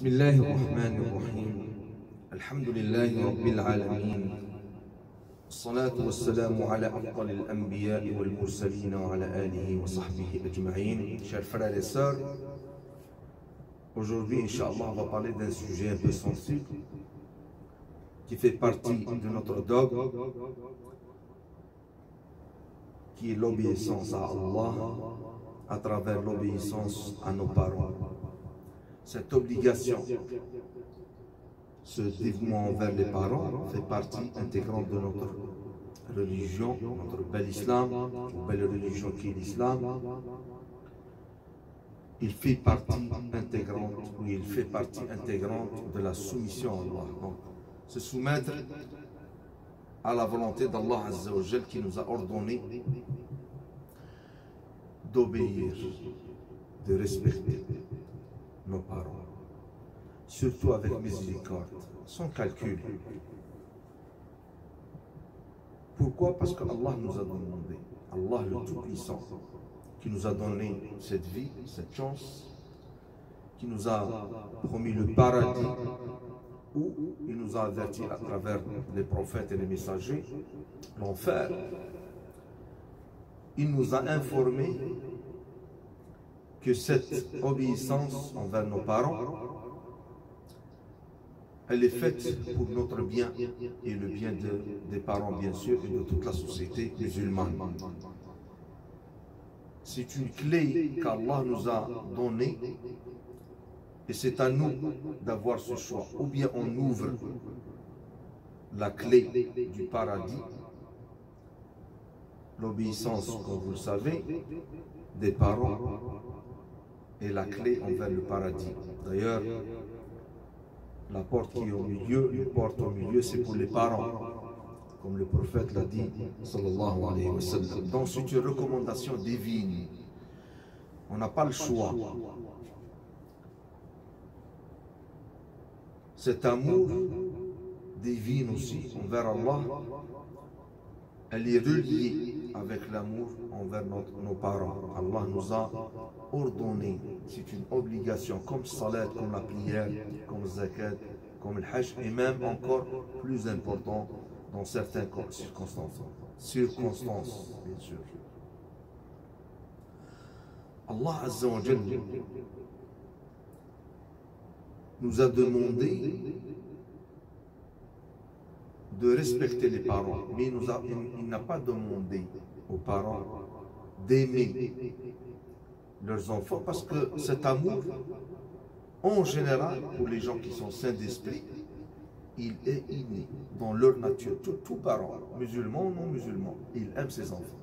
بسم الله الرحمن الرحيم الحمد لله رب العالمين الصلاة والسلام على أفضل الأنبياء والمرسلين وعلى آله وصحبه أجمعين. Chers frères et sœurs, aujourd'hui, Inch'Allah, on va parler d'un sujet un peu sensible qui fait partie de notre dogme, qui est l'obéissance à Allah à travers l'obéissance à nos parents. Cette obligation, ce dévouement envers les parents fait partie intégrante de notre religion, notre bel islam, une belle religion qui est l'islam. Il fait partie intégrante de la soumission à Allah. Donc, se soumettre à la volonté d'Allah Azza wa Jal qui nous a ordonné d'obéir, de respecter nos parents, surtout avec miséricorde, sans calcul. Pourquoi? Parce que Allah nous a demandé, Allah le Tout-Puissant, qui nous a donné cette vie, cette chance, qui nous a promis le paradis, où il nous a averti à travers les prophètes et les messagers, l'enfer. Il nous a informé que cette obéissance envers nos parents, elle est faite pour notre bien et le bien des parents, bien sûr, et de toute la société musulmane. C'est une clé qu'Allah nous a donnée et c'est à nous d'avoir ce choix. Ou bien on ouvre la clé du paradis, l'obéissance, comme vous le savez, des parents, et la clé envers le paradis. D'ailleurs, la porte qui est au milieu, une porte au milieu, c'est pour les parents, comme le prophète l'a dit, sallallahu alayhi wa sallam. Donc c'est une recommandation divine. On n'a pas le choix. Cet amour divin aussi envers Allah, elle est reliée avec l'amour envers nos parents. Allah nous a ordonné, c'est une obligation, comme salat, comme la prière, comme zakat, comme le hajj, et même encore plus important dans certaines circonstances. Circonstances, bien sûr. Allah Azza wa Jal nous a demandé de respecter les parents, mais il n'a pas demandé aux parents d'aimer leurs enfants, parce que cet amour, en général, pour les gens qui sont saints d'esprit, il est inné dans leur nature. Tout parent, musulman ou non musulman, il aime ses enfants.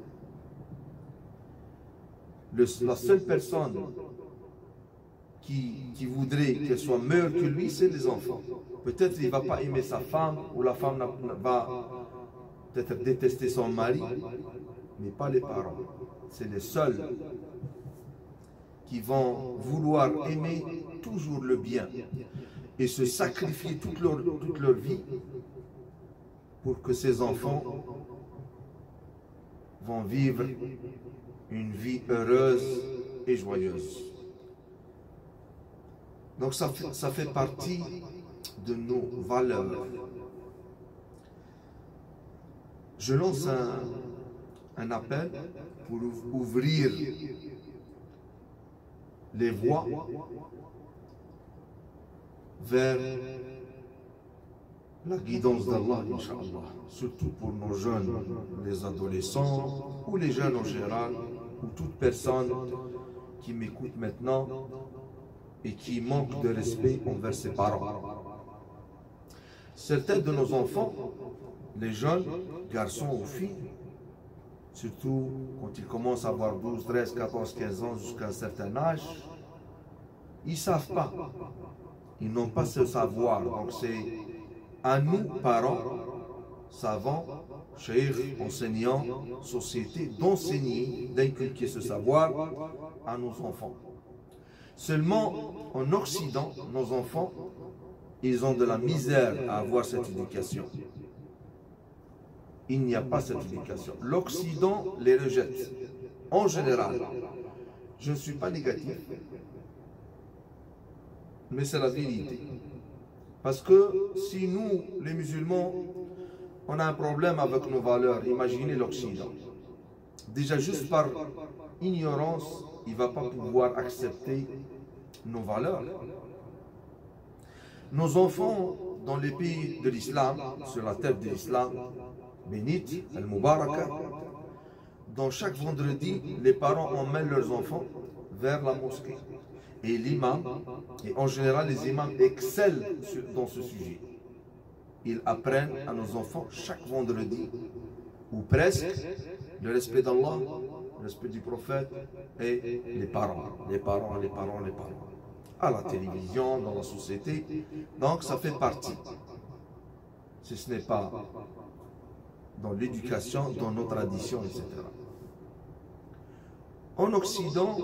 La seule personne qui voudrait qu'elle soit meilleure que lui, c'est les enfants. Peut-être il ne va pas aimer sa femme, ou la femme va peut-être détester son mari, mais pas les parents. C'est les seuls qui vont vouloir aimer toujours le bien et se sacrifier toute leur vie pour que ces enfants vont vivre une vie heureuse et joyeuse. Donc ça fait partie de nos valeurs. Je lance un appel pour ouvrir les voies vers la guidance d'Allah, Inch'Allah, surtout pour nos jeunes, les adolescents ou les jeunes en général, ou toute personne qui m'écoute maintenant et qui manque de respect envers ses parents. Certains de nos enfants, les jeunes, garçons ou filles, surtout quand ils commencent à avoir 12, 13, 14, 15 ans jusqu'à un certain âge, ils ne savent pas. Ils n'ont pas ce savoir. Donc c'est à nous, parents, savants, cheikh, enseignants, société, d'enseigner, d'inculquer ce savoir à nos enfants. Seulement en Occident, nos enfants, ils ont de la misère à avoir cette éducation. Il n'y a pas cette éducation. L'Occident les rejette. En général, je ne suis pas négatif. Mais c'est la vérité. Parce que si nous, les musulmans, on a un problème avec nos valeurs, imaginez l'Occident. Déjà juste par ignorance, il ne va pas pouvoir accepter nos valeurs. Nos enfants, dans les pays de l'islam, sur la terre de l'islam, bénite, al-Mubaraka, dans chaque vendredi, les parents emmènent leurs enfants vers la mosquée. Et l'imam, et en général les imams excellent dans ce sujet. Ils apprennent à nos enfants chaque vendredi, ou presque, le respect d'Allah, le respect du prophète et les parents. À la télévision, dans la société. Donc ça fait partie. Si ce n'est pas dans l'éducation, dans nos traditions, etc. En Occident,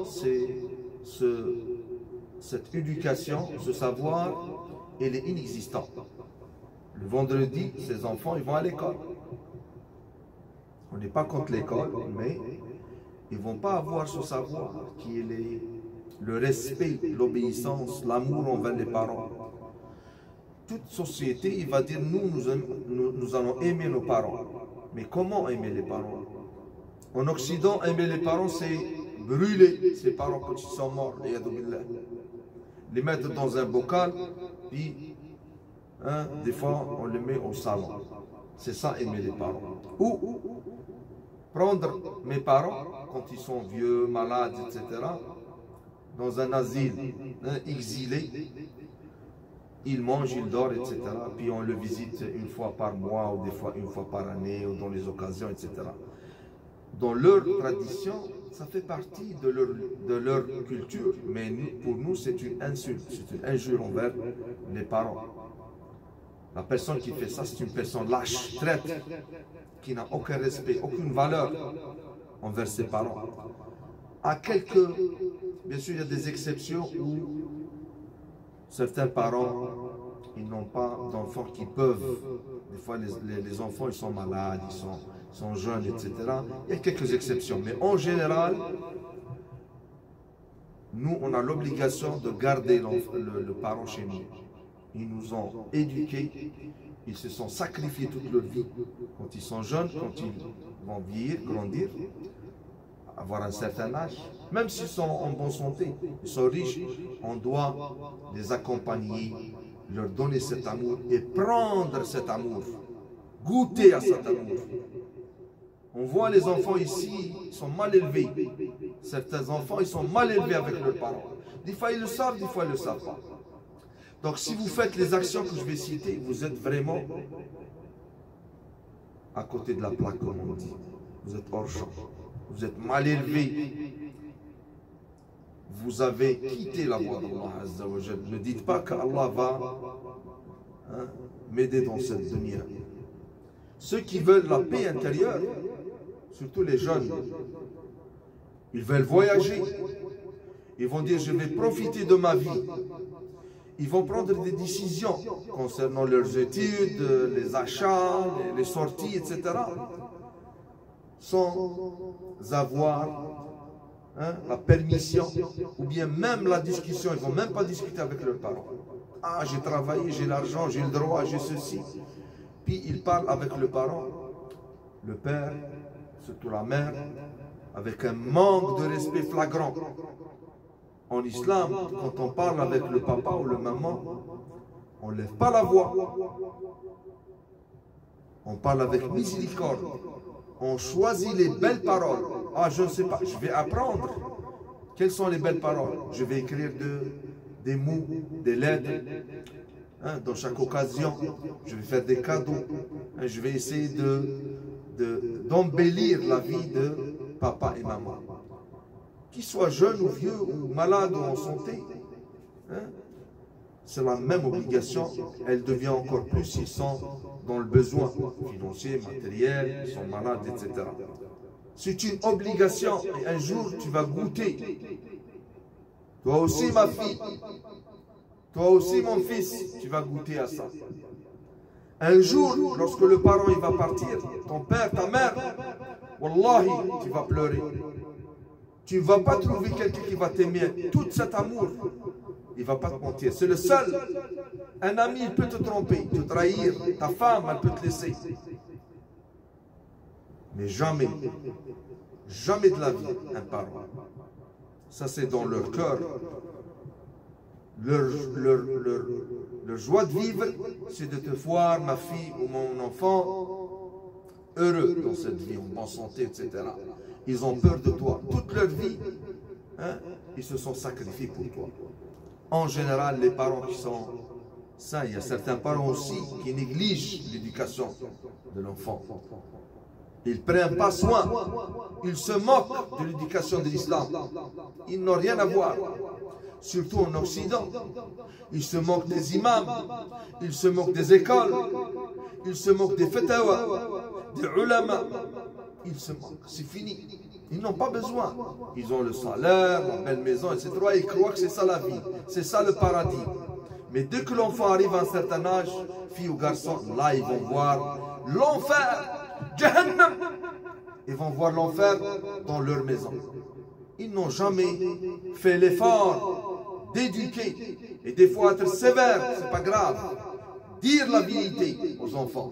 cette éducation, ce savoir, elle est inexistante. Le vendredi, ces enfants, ils vont à l'école. On n'est pas contre l'école, mais ils ne vont pas avoir ce savoir qui est le respect, l'obéissance, l'amour envers les parents. Toute société, il va dire, nous allons aimer nos parents. Mais comment aimer les parents? En Occident, aimer les parents, c'est brûler ses parents quand ils sont morts, les mettre dans un bocal, puis des fois on les met au salon. C'est ça aimer les parents. Ou prendre mes parents quand ils sont vieux, malades, etc., dans un asile, exilé, ils mangent, ils dorment, etc. Puis on le visite une fois par mois, ou des fois une fois par année, ou dans les occasions, etc. Dans leur tradition, ça fait partie de leur culture, mais pour nous, c'est une insulte, c'est une injure envers les parents. La personne qui fait ça, c'est une personne lâche, traître, qui n'a aucun respect, aucune valeur envers ses parents. Bien sûr, il y a des exceptions où certains parents, ils n'ont pas d'enfants qui peuvent. Des fois, les enfants, ils sont malades, ils sont jeunes, etc. Il y a quelques exceptions, mais en général, nous, on a l'obligation de garder le parent chez nous. Ils nous ont éduqués, ils se sont sacrifiés toute leur vie. Quand ils sont jeunes, quand ils vont vieillir, grandir, avoir un certain âge, même s'ils sont en bonne santé, ils sont riches, on doit les accompagner, leur donner cet amour et prendre cet amour, goûter à cet amour. On voit les enfants ici, ils sont mal élevés. Certains enfants, ils sont mal élevés avec leurs parents. Des fois, ils le savent, des fois, ils ne le savent pas. Donc, si vous faites les actions que je vais citer, vous êtes vraiment à côté de la plaque, comme on dit. Vous êtes hors champ. Vous êtes mal élevé. Vous avez quitté la voie d'Allah Azza wa Jal. Ne dites pas qu'Allah va m'aider dans cette dunya. Ceux qui veulent la paix intérieure, surtout les jeunes, ils veulent voyager. Ils vont dire, je vais profiter de ma vie. Ils vont prendre des décisions concernant leurs études, les achats, les sorties, etc. Sans avoir la permission ou bien même la discussion. Ils ne vont même pas discuter avec leurs parents. Ah, j'ai travaillé, j'ai l'argent, j'ai le droit, j'ai ceci. Puis ils parlent avec le parent, le père, surtout la mère, avec un manque de respect flagrant. En islam, quand on parle avec le papa ou le maman, on ne lève pas la voix. On parle avec miséricorde. On choisit les belles paroles. Ah, je ne sais pas, je vais apprendre. Quelles sont les belles paroles? Je vais écrire des mots, des lettres. Dans chaque occasion, je vais faire des cadeaux. Je vais essayer d'embellir la vie de papa et maman. Qu'ils soient jeunes ou vieux, ou malades ou en santé, c'est la même obligation. Elle devient encore plus s'ils sont dans le besoin financier, matériel, ils sont malades, etc. C'est une obligation et un jour tu vas goûter. Toi aussi ma fille, toi aussi mon fils, tu vas goûter à ça. Un jour, lorsque le parent il va partir, ton père, ta mère, wallahi, tu vas pleurer. Tu ne vas pas trouver quelqu'un qui va t'aimer. Tout cet amour il ne va pas te mentir. C'est le seul. Un ami, il peut te tromper, te trahir. Ta femme, elle peut te laisser. Mais jamais, jamais de la vie, un parent. Ça, c'est dans leur cœur. Leur joie de vivre, c'est de te voir, ma fille ou mon enfant, heureux dans cette vie, en bonne santé, etc. Ils ont peur de toi. Toute leur vie, hein, ils se sont sacrifiés pour toi. En général, les parents qui sont sains, il y a certains parents aussi qui négligent l'éducation de l'enfant. Ils ne prennent pas soin. Ils se moquent de l'éducation de l'islam. Ils n'ont rien à voir. Surtout en Occident. Ils se moquent des imams. Ils se moquent des écoles. Ils se moquent des fatawa, des ulama. Ils se moquent. C'est fini. Ils n'ont pas besoin. Ils ont le salaire, la belle maison, etc. Ils croient que c'est ça la vie. C'est ça le paradis. Mais dès que l'enfant arrive à un certain âge, fille ou garçon, là ils vont voir l'enfer. Jahannam. Ils vont voir l'enfer dans leur maison. Ils n'ont jamais fait l'effort d'éduquer et des fois être sévère, c'est pas grave. Dire la vérité aux enfants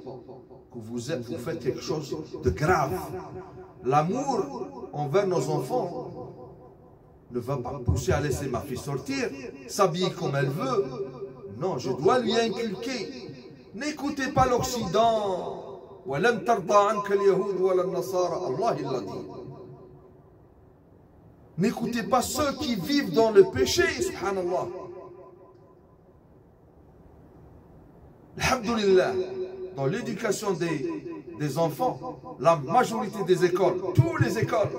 que vous faites quelque chose de grave. L'amour envers nos enfants ne va pas pousser à laisser ma fille sortir, s'habiller comme elle veut. Non, je dois lui inculquer. N'écoutez pas l'Occident. وَلَنْ تَرْضَى عَنْكَ الْيَهُودُ وَلَا النَّصَارَى. Allah il l'a dit. N'écoutez pas ceux qui vivent dans le péché, subhanallah. Alhamdulillah, dans l'éducation des enfants, la majorité des écoles, toutes les écoles,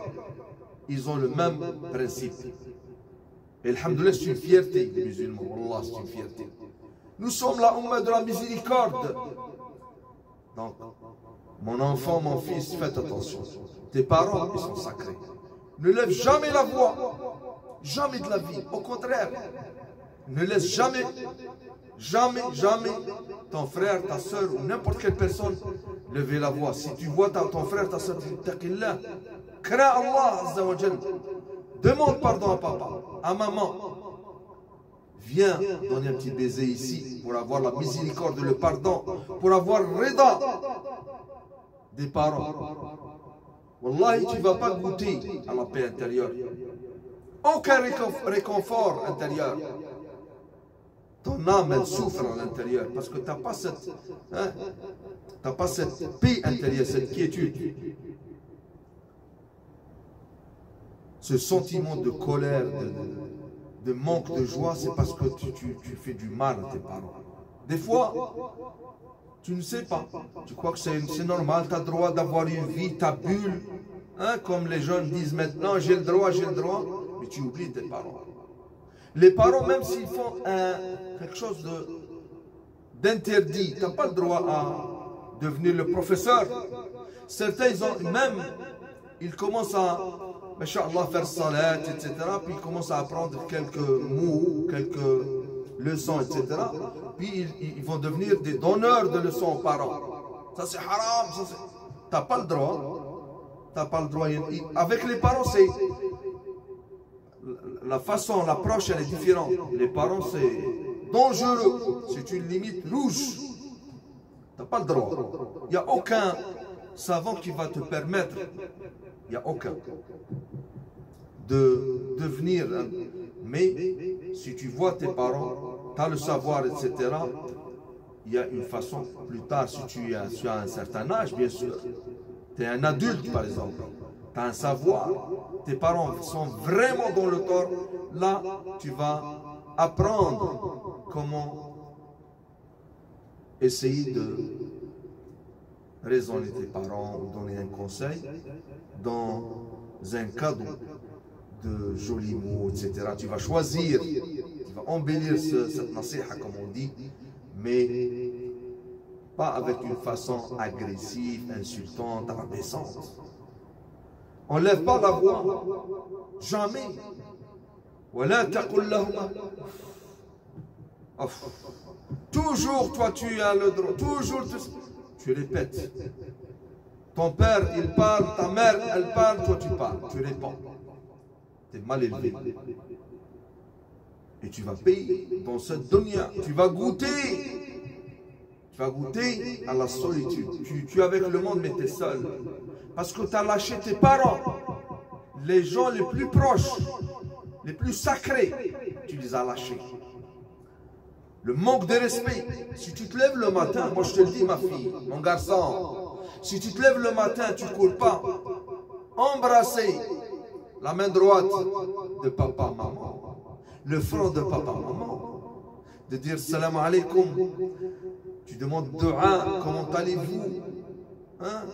ils ont le même principe. Et alhamdulillah, c'est une fierté, les musulmans. Wallah, c'est une fierté. Nous sommes la Ummah de la miséricorde. Donc, mon enfant, mon fils, faites attention. Tes parents, ils sont sacrés. Ne lève jamais la voix. Jamais de la vie. Au contraire. Ne laisse jamais, jamais, jamais ton frère, ta soeur ou n'importe quelle personne lever la voix. Si tu vois ton frère, ta soeur, taqillah, crains Allah Azza wa Jal. Demande pardon à papa, à maman. Viens donner un petit baiser ici pour avoir la miséricorde, le pardon, pour avoir rida des parents. Wallahi, tu ne vas pas goûter à la paix intérieure. Aucun réconfort intérieur. Ton âme, elle souffre à l'intérieur parce que tu n'as pas cette paix intérieure, cette quiétude. Ce sentiment de colère, de manque de joie, c'est parce que tu fais du mal à tes parents. Des fois, tu ne sais pas. Tu crois que c'est normal, tu as le droit d'avoir une vie, ta bulle. Hein, comme les jeunes disent maintenant, j'ai le droit, mais tu oublies tes parents. Les parents, même s'ils font quelque chose d'interdit, tu n'as pas le droit à devenir le professeur. Certains, ils commencent à, Masha'Allah, faire salat, etc. Puis ils commencent à apprendre quelques mots, quelques leçons, etc. Puis ils vont devenir des donneurs de leçons aux parents. Ça c'est haram, ça c'est... T'as pas le droit. T'as pas le droit. Avec les parents, c'est... La façon, l'approche, elle est différente. Les parents, c'est dangereux. C'est une limite rouge. T'as pas le droit. Il n'y a aucun savant qui va te permettre, il n'y a aucun, de devenir. Mais si tu vois tes parents, tu as le savoir, etc., il y a une façon, plus tard, si tu as un certain âge, bien sûr, tu es un adulte, par exemple, tu as un savoir, tes parents sont vraiment dans le tort, là, tu vas apprendre comment essayer de raisonner tes parents ou donner un conseil dans un cadre de jolis mots, etc. Tu vas choisir, tu vas embellir cette nasiha, comme on dit, mais pas avec une façon agressive, insultante, rabaissante. On ne lève pas la voix, jamais. Toujours, toi, tu as le droit, toujours, tu répètes. Ton père, il parle, ta mère, elle parle, toi, tu parles, tu réponds. Tu es mal élevé. Et tu vas payer dans cette dunya. Tu vas goûter. Tu vas goûter à la solitude. Tu es avec le monde, mais tu es seul. Parce que tu as lâché tes parents. Les gens les plus proches, les plus sacrés, tu les as lâchés. Le manque de respect. Si tu te lèves le matin, moi je te le dis ma fille, mon garçon, si tu te lèves le matin, tu ne cours pas, embrasser la main droite de papa, maman, le front de papa, maman, de dire salam alaikum, tu demandes dua, comment allez-vous, hein?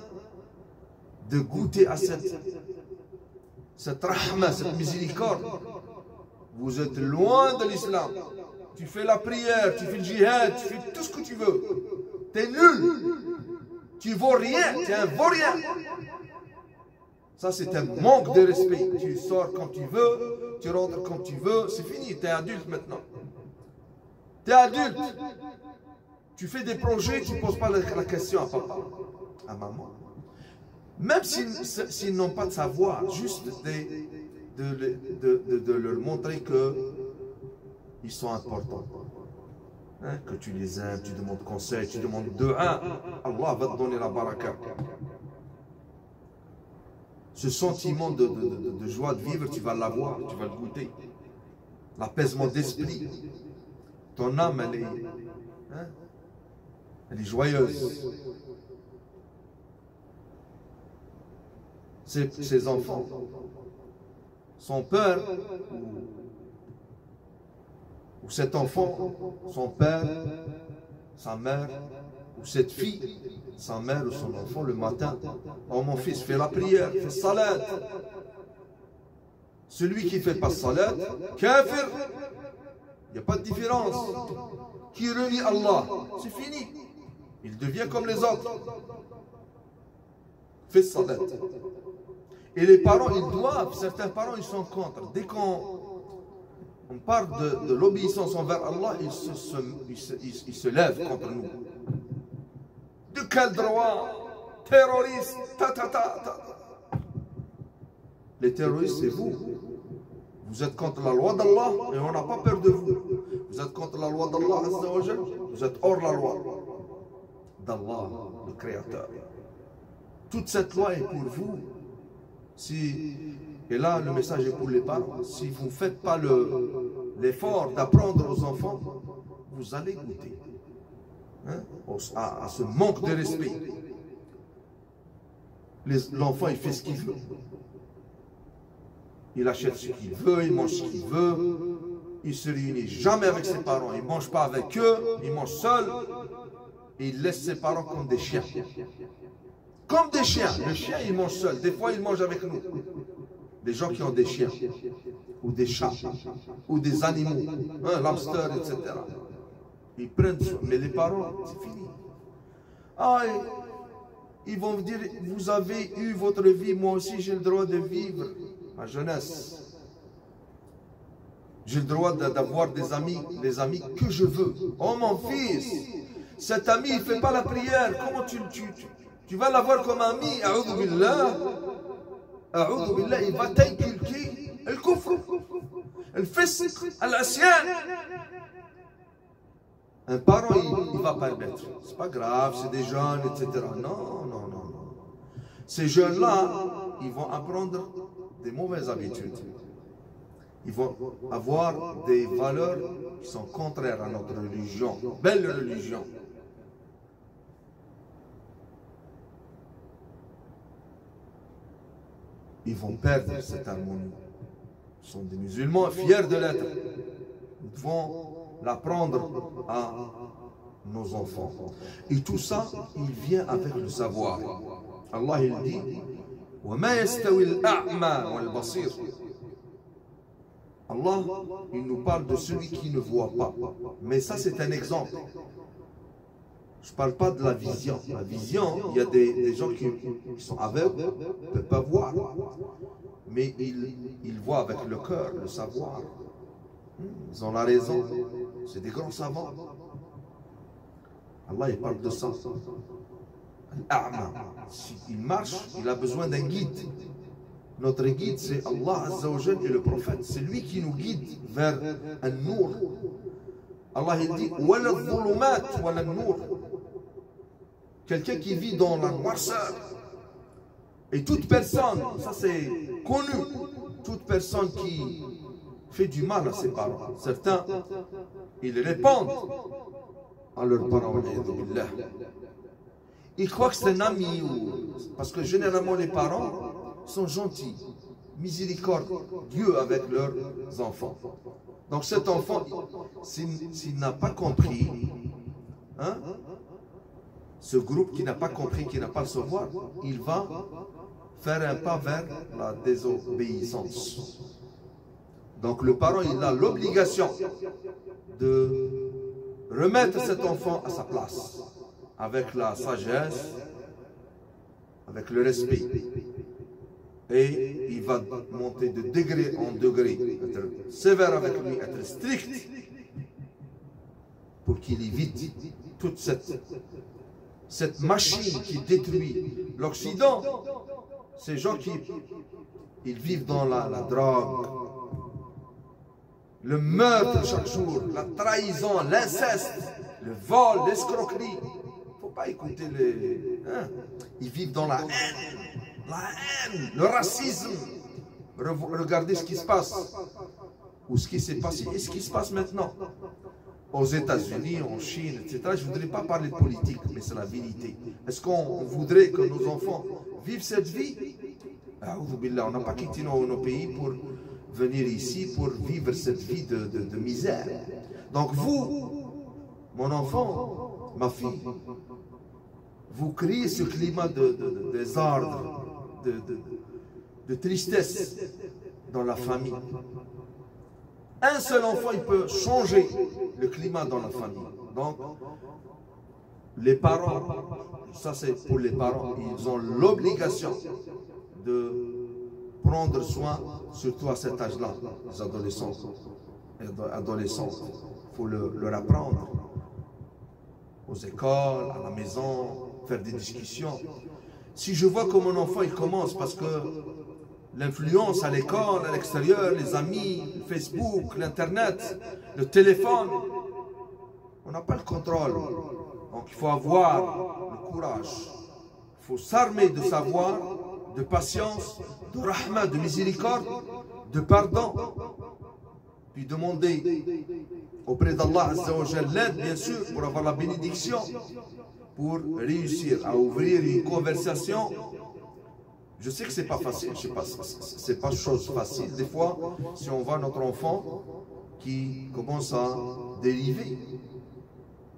De goûter à cette rahma, cette miséricorde. Vous êtes loin de l'islam. Tu fais la prière, tu fais le djihad, tu fais tout ce que tu veux. Tu es nul. Tu ne vaux rien, tu es un vaurien. Ça, c'est un manque de respect. Tu sors quand tu veux, tu rentres quand tu veux, c'est fini, tu es adulte maintenant. Tu es adulte. Tu fais des projets, tu ne poses pas la question à papa, à maman. Même s'ils n'ont pas de savoir, juste de leur montrer qu'ils sont importants. Hein, que tu les aimes, tu demandes conseil, tu demandes dua, Allah va te donner la baraka. Ce sentiment de joie de vivre, tu vas l'avoir, tu vas le goûter. L'apaisement d'esprit. Ton âme, elle est joyeuse. Ses enfants, son père ou cet enfant, son père, sa mère, ou cette fille, sa mère ou son enfant, le matin, oh mon fils, fais la prière, fais salat. Celui qui ne fait pas salat, kafir, il n'y a pas de différence. Qui renie Allah, c'est fini. Il devient comme les autres. Fais salat. Et les parents, ils doivent, certains parents, ils sont contre. Dès qu'on parle de l'obéissance envers Allah, ils se lèvent contre nous. De quel droit? Terroristes, Les terroristes, c'est vous. Vous êtes contre la loi d'Allah et on n'a pas peur de vous. Vous êtes contre la loi d'Allah, vous êtes hors la loi d'Allah, le Créateur. Toute cette loi est pour vous. Et là, le message est pour les parents. Si vous ne faites pas l'effort d'apprendre aux enfants, vous allez goûter à ce manque de respect. L'enfant, il fait ce qu'il veut. Il achète ce qu'il veut, il mange ce qu'il veut. Il ne se réunit jamais avec ses parents. Il ne mange pas avec eux, il mange seul. Et il laisse ses parents comme des chiens. Comme des chiens. Le chien, il mange seul. Des fois, il mange avec nous. Des gens qui ont des chiens, ou des chats, ou des animaux, un hamster, etc. Ils prennent ça. Mais les parents, c'est fini. Ah, ils vont vous dire, vous avez eu votre vie, moi aussi j'ai le droit de vivre ma jeunesse. J'ai le droit d'avoir des amis, les amis que je veux. Oh mon fils, cet ami, il ne fait pas la prière. Comment tu vas l'avoir comme ami? A'udhu billah. A'udhu billah, il va t'inculquer le kufr, le fisq, l'asyan. Un parent, il ne va pas le mettre. C'est pas grave, c'est des jeunes, etc. Non, non, non, non. Ces jeunes-là, ils vont apprendre des mauvaises habitudes. Ils vont avoir des valeurs qui sont contraires à notre religion. Belle religion. Ils vont perdre cette harmonie. Ils sont des musulmans fiers de l'être. Nous devons l'apprendre à nos enfants. Et tout ça, il vient avec le savoir. Allah, il dit Allah, il nous parle de celui qui ne voit pas. Mais ça, c'est un exemple. Je ne parle pas de la vision. La vision, il y a des gens qui sont aveugles, ne peuvent pas voir. Mais ils voient avec le cœur, le savoir. Ils ont la raison. C'est des grands savants. Allah, il parle de ça. S'il marche, il a besoin d'un guide. Notre guide, c'est Allah Azza wa Jal et le prophète. C'est lui qui nous guide vers un nour. Allah il dit wala dhulumat wala nour. Quelqu'un qui vit dans la noirceur. Et toute personne, ça c'est connu, toute personne qui fait du mal à ses parents. Certains, ils répondent à leurs parents. Ils croient que c'est un ami. Parce que généralement les parents sont gentils, miséricordieux avec leurs enfants. Donc cet enfant, s'il n'a pas compris, hein, ce groupe qui n'a pas compris, qui n'a pas le savoir, il va faire un pas vers la désobéissance. Donc le parent, il a l'obligation de remettre cet enfant à sa place, avec la sagesse, avec le respect. Et il va monter de degré en degré, être sévère avec lui, être strict, pour qu'il évite toute cette machine qui détruit l'Occident. Ces gens qui ils vivent dans la drogue, le meurtre chaque jour, la trahison, l'inceste, le vol, l'escroquerie. Il ne faut pas écouter les... Hein? Ils vivent dans la haine, le racisme. Regardez ce qui se passe, ou ce qui s'est passé, et ce qui se passe maintenant. Aux États-Unis, en Chine, etc. Je ne voudrais pas parler de politique, mais c'est la vérité. Est-ce qu'on voudrait que nos enfants vivent cette vie? On n'a pas quitté nos pays pour venir ici, pour vivre cette vie de misère. Donc vous, mon enfant, ma fille, vous créez ce climat de désordre, de tristesse dans la famille. Un seul enfant, il peut changer le climat dans la famille. Donc, les parents, ça c'est pour les parents, ils ont l'obligation de prendre soin, surtout à cet âge-là, les adolescents. Il faut leur apprendre aux écoles, à la maison, faire des discussions. Si je vois que mon enfant, il commence parce que l'influence à l'école, à l'extérieur, les amis, Facebook, l'Internet, le téléphone, on n'a pas le contrôle. Donc il faut avoir le courage. Il faut s'armer de savoir, de patience, de rahma, de miséricorde, de pardon. Puis demander auprès d'Allah Azza wa Jal l'aide, bien sûr, pour avoir la bénédiction, pour réussir à ouvrir une conversation. Je sais que c'est pas facile, je sais pas, c'est pas chose facile. Des fois, si on voit notre enfant qui commence à dériver,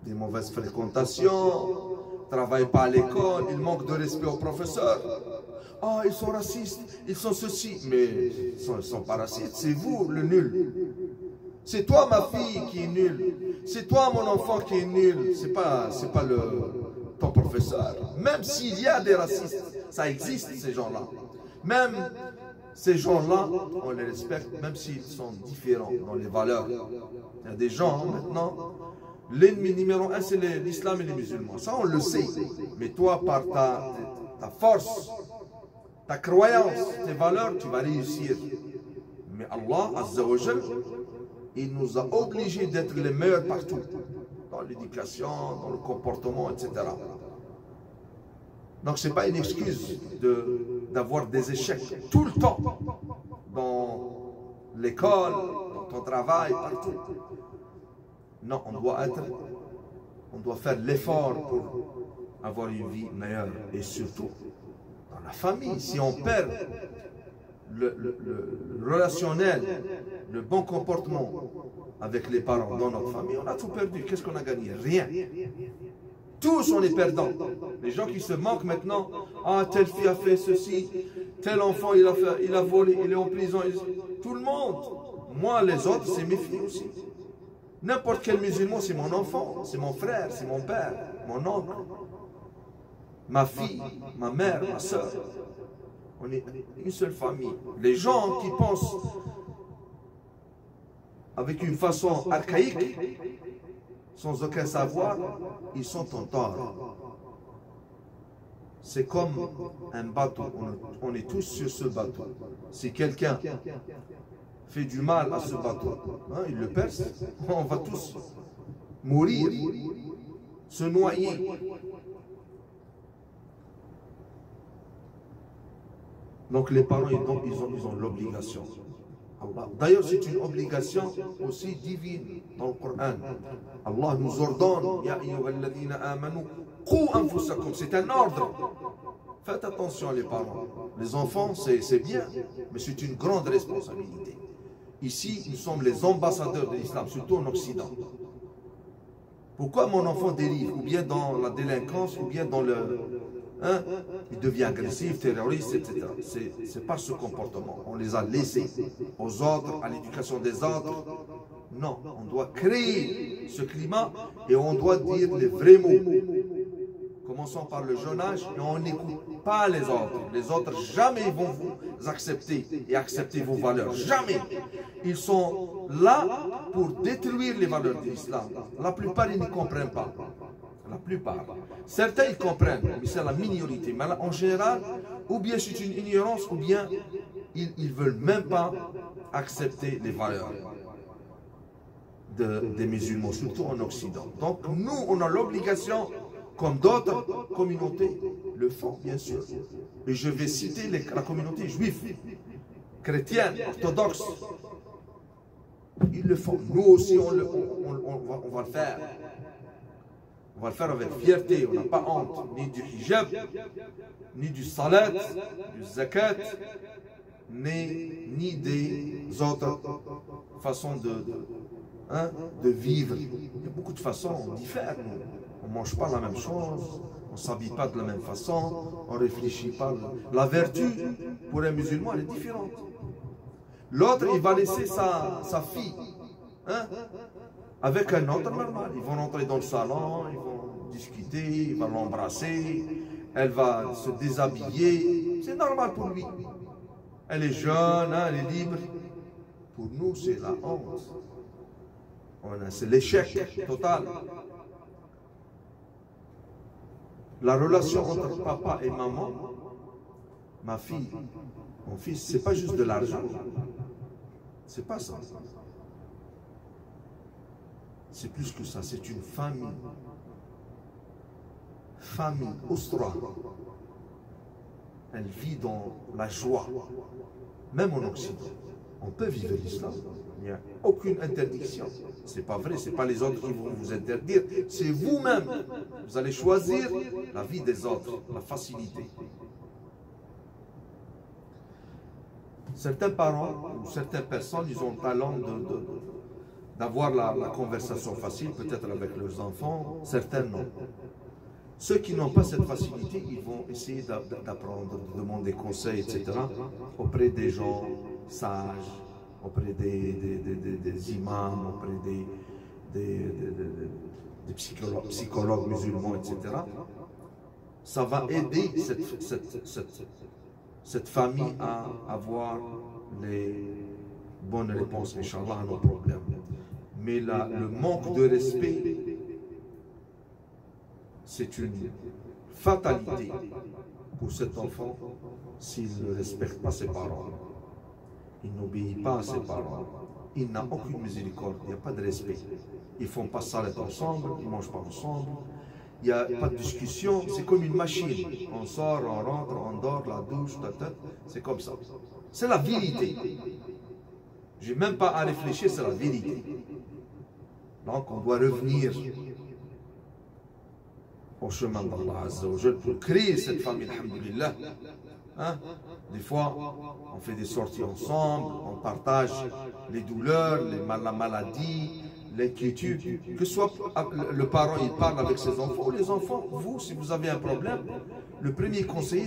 des mauvaises fréquentations, travaille pas à l'école, il manque de respect aux professeurs. Ah, ils sont racistes, ils sont ceci, mais ils ne sont pas racistes, c'est vous le nul. C'est toi ma fille qui est nulle, c'est toi mon enfant qui est nul, c'est pas ton professeur. Même s'il y a des racistes, ça existe ces gens-là. Même ces gens-là, on les respecte, même s'ils sont différents dans les valeurs. Il y a des gens maintenant, l'ennemi numéro un c'est l'islam et les musulmans. Ça on le sait. Mais toi par ta force, ta croyance, tes valeurs, tu vas réussir. Mais Allah Azza wa Jal, il nous a obligés d'être les meilleurs partout. Dans l'éducation, dans le comportement, etc. Donc ce n'est pas une excuse d'avoir des échecs tout le temps. Dans l'école, dans ton travail, partout. Non, on doit faire l'effort pour avoir une vie meilleure. Et surtout, dans la famille, si on perd le relationnel, le bon comportement avec les parents dans notre famille, on a tout perdu. Qu'est-ce qu'on a gagné? Rien. Tous on est perdants. Les gens qui se manquent maintenant, ah telle fille a fait ceci, tel enfant il a volé, il est en prison. Tout le monde. Moi les autres c'est mes filles aussi. N'importe quel musulman c'est mon enfant, c'est mon frère, c'est mon père, mon oncle, ma fille, ma mère, ma soeur. On est une seule famille. Les gens qui pensent avec une façon archaïque, sans aucun savoir, ils sont en tort. c'est comme un bateau. On est tous sur ce bateau. Si quelqu'un fait du mal à ce bateau, hein, il le perce, on va tous mourir, se noyer. Donc les parents, ils ont l'obligation. D'ailleurs, c'est une obligation aussi divine dans le Coran. Allah nous ordonne, Ya ayyuhalladhina amanu, qu anfusakum, c'est un ordre. Faites attention les parents. Les enfants, c'est bien, mais c'est une grande responsabilité. Ici, nous sommes les ambassadeurs de l'islam, surtout en Occident. Pourquoi mon enfant dérive, ou bien dans la délinquance, ou bien dans le... Hein, il devient agressif, terroriste, etc. C'est pas ce comportement. On les a laissés aux autres, à l'éducation des autres. Non, on doit créer ce climat et on doit dire les vrais mots. Commençons par le jeune âge et on n'écoute pas les autres. Les autres, jamais ils vont vous accepter et accepter vos valeurs. Jamais. Ils sont là pour détruire les valeurs de l'islam. La plupart, ils ne comprennent pas. La plupart. Certains, ils comprennent, mais c'est la minorité. Mais là, en général, ou bien c'est une ignorance, ou bien ils ne veulent même pas accepter les valeurs des musulmans, surtout en Occident. Donc, nous, on a l'obligation, comme d'autres communautés le font, bien sûr. Et je vais citer la communauté juive, chrétienne, orthodoxe. Ils le font. Nous aussi, on va le faire. On va le faire avec fierté, on n'a pas honte, ni du hijab, ni du salat, du zakat, ni des autres façons de vivre. Il y a beaucoup de façons différentes. On ne mange pas la même chose, on ne s'habille pas de la même façon, on ne réfléchit pas. La vertu, pour un musulman, elle est différente. L'autre, il va laisser sa fille, hein, avec un autre normal. Ils vont rentrer dans le salon, ils vont discuter, il va l'embrasser, elle va se déshabiller. C'est normal pour lui. Elle est jeune, hein, elle est libre. Pour nous, c'est la honte. C'est l'échec total. La relation entre papa et maman, ma fille, mon fils, c'est pas juste de l'argent. C'est pas ça. C'est plus que ça, c'est une famille. Famille, Ustra. Elle vit dans la joie. Même en Occident. On peut vivre l'islam. Il n'y a aucune interdiction. C'est pas vrai, c'est pas les autres qui vont vous interdire. C'est vous-même. Vous allez choisir la vie des autres, la facilité. Certains parents ou certaines personnes, ils ont le talent d'avoir la conversation facile, peut-être avec leurs enfants, certains non. Ceux qui n'ont pas cette facilité, ils vont essayer d'apprendre, de demander conseils, etc., auprès des gens sages, auprès des imams, auprès des psychologues musulmans, etc. Ça va aider cette famille à avoir les bonnes réponses, Inch'Allah, à nos problèmes. Mais le manque de respect, c'est une fatalité pour cet enfant s'il ne respecte pas ses parents. Il n'obéit pas à ses parents. Il n'a aucune miséricorde, il n'y a pas de respect. Ils ne font pas salat ensemble, ils ne mangent pas ensemble. Il n'y a pas de discussion, c'est comme une machine. On sort, on rentre, on dort, la douche, c'est comme ça. C'est la vérité. Je n'ai même pas à réfléchir, c'est la vérité. Donc on doit revenir au chemin d'Allah Azza wa Jal pour créer cette famille, alhamdulillah. Hein? Des fois, on fait des sorties ensemble, on partage les douleurs, la maladie, l'inquiétude. Que soit le parent, il parle avec ses enfants, ou les enfants, vous, si vous avez un problème, le premier conseiller,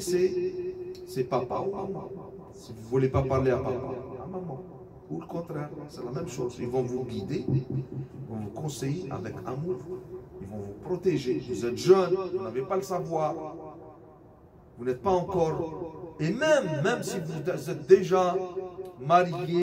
c'est papa ou maman. Si vous ne voulez pas parler à papa, à maman. Ou le contraire, c'est la même chose. Ils vont vous guider, ils vont vous conseiller avec amour, ils vont vous protéger. Vous êtes jeune, vous n'avez pas le savoir, vous n'êtes pas encore... Et même si vous êtes déjà marié,